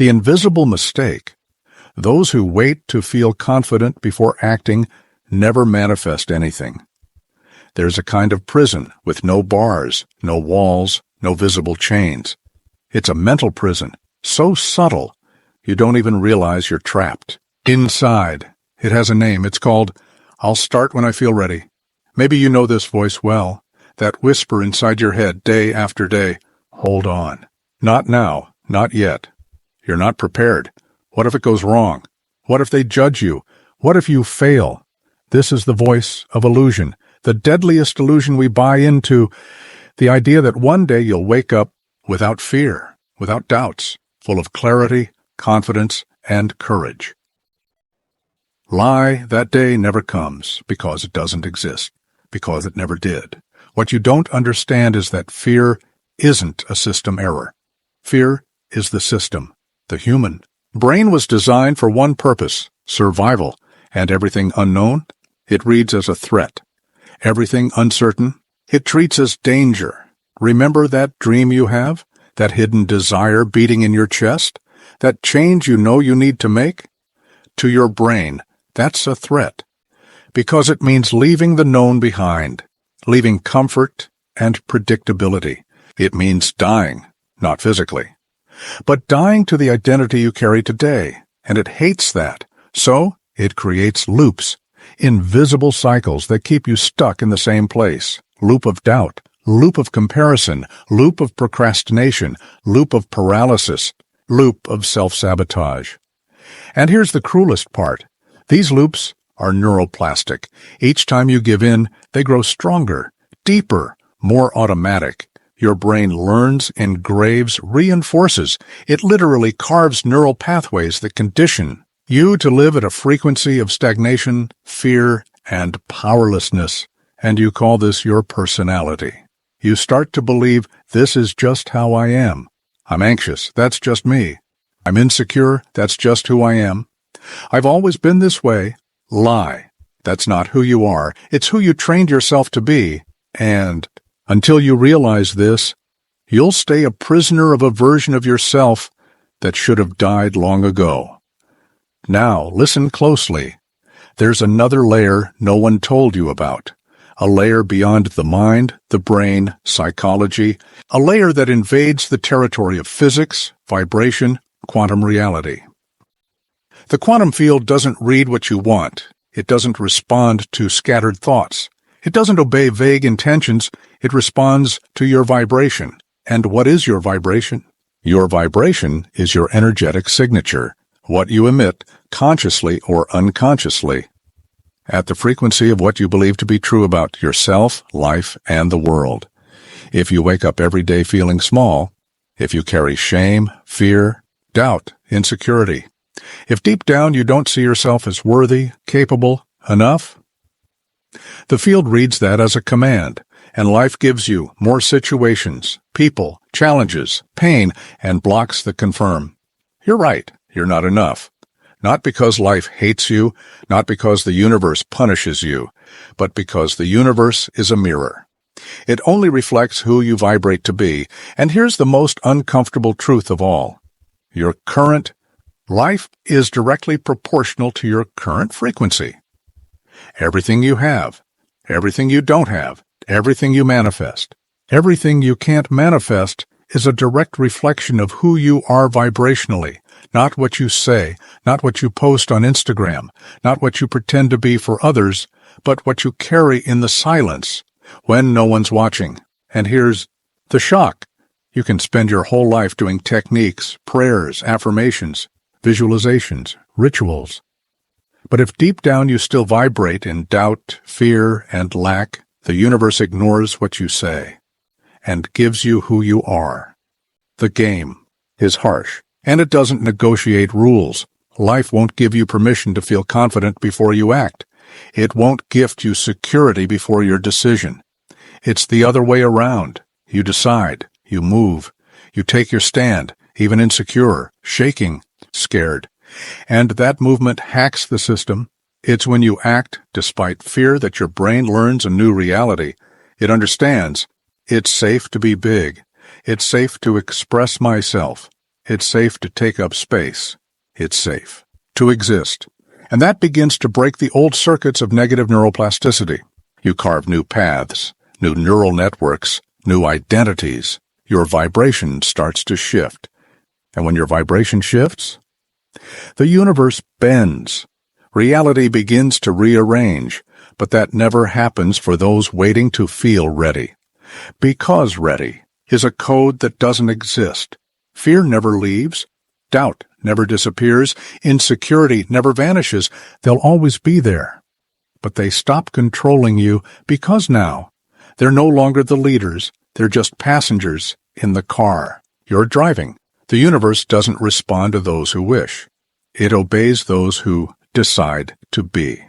The invisible mistake. Those who wait to feel confident before acting never manifest anything. There's a kind of prison with no bars, no walls, no visible chains. It's a mental prison, so subtle you don't even realize you're trapped. Inside. It has a name. It's called, "I'll start when I feel ready." Maybe you know this voice well, that whisper inside your head day after day. Hold on. Not now. Not yet. You're not prepared. What if it goes wrong? What if they judge you? What if you fail? This is the voice of illusion, the deadliest illusion we buy into, the idea that one day you'll wake up without fear, without doubts, full of clarity, confidence, and courage. Lie, that day never comes because it doesn't exist, because it never did. What you don't understand is that fear isn't a system error. Fear is the system, the human. Brain was designed for one purpose, survival, and everything unknown, it reads as a threat. Everything uncertain, it treats as danger. Remember that dream you have? That hidden desire beating in your chest? That change you know you need to make? To your brain, that's a threat, because it means leaving the known behind, leaving comfort and predictability. It means dying, not physically, but dying to the identity you carry today, and it hates that. So it creates loops, invisible cycles that keep you stuck in the same place. Loop of doubt, loop of comparison, loop of procrastination, loop of paralysis, loop of self-sabotage. And here's the cruelest part. These loops are neuroplastic. Each time you give in, they grow stronger, deeper, more automatic. Your brain learns, engraves, reinforces. It literally carves neural pathways that condition you to live at a frequency of stagnation, fear, and powerlessness. And you call this your personality. You start to believe this is just how I am. I'm anxious, that's just me. I'm insecure, that's just who I am. I've always been this way. Lie. That's not who you are. It's who you trained yourself to be. And until you realize this, you'll stay a prisoner of a version of yourself that should have died long ago. Now, listen closely. There's another layer no one told you about. A layer beyond the mind, the brain, psychology. A layer that invades the territory of physics, vibration, quantum reality. The quantum field doesn't read what you want. It doesn't respond to scattered thoughts. It doesn't obey vague intentions. It responds to your vibration. And what is your vibration? Your vibration is your energetic signature, what you emit, consciously or unconsciously, at the frequency of what you believe to be true about yourself, life, and the world. If you wake up every day feeling small, if you carry shame, fear, doubt, insecurity, if deep down you don't see yourself as worthy, capable, enough, the field reads that as a command, and life gives you more situations, people, challenges, pain, and blocks that confirm. You're right, you're not enough. Not because life hates you, not because the universe punishes you, but because the universe is a mirror. It only reflects who you vibrate to be, and here's the most uncomfortable truth of all. Your current life is directly proportional to your current frequency. Everything you have, everything you don't have, everything you manifest, everything you can't manifest is a direct reflection of who you are vibrationally, not what you say, not what you post on Instagram, not what you pretend to be for others, but what you carry in the silence when no one's watching. And here's the shock. You can spend your whole life doing techniques, prayers, affirmations, visualizations, rituals. But if deep down you still vibrate in doubt, fear, and lack, the universe ignores what you say and gives you who you are. The game is harsh, and it doesn't negotiate rules. Life won't give you permission to feel confident before you act. It won't gift you security before your decision. It's the other way around. You decide, you move, you take your stand, even insecure, shaking, scared. And that movement hacks the system. It's when you act despite fear that your brain learns a new reality. It understands. It's safe to be big. It's safe to express myself. It's safe to take up space. It's safe to exist. And that begins to break the old circuits of negative neuroplasticity. You carve new paths, new neural networks, new identities. Your vibration starts to shift. And when your vibration shifts, the universe bends. Reality begins to rearrange, but that never happens for those waiting to feel ready. Because ready is a code that doesn't exist. Fear never leaves. Doubt never disappears. Insecurity never vanishes. They'll always be there. But they stop controlling you because now they're no longer the leaders. They're just passengers in the car. You're driving. The universe doesn't respond to those who wish. It obeys those who decide to be.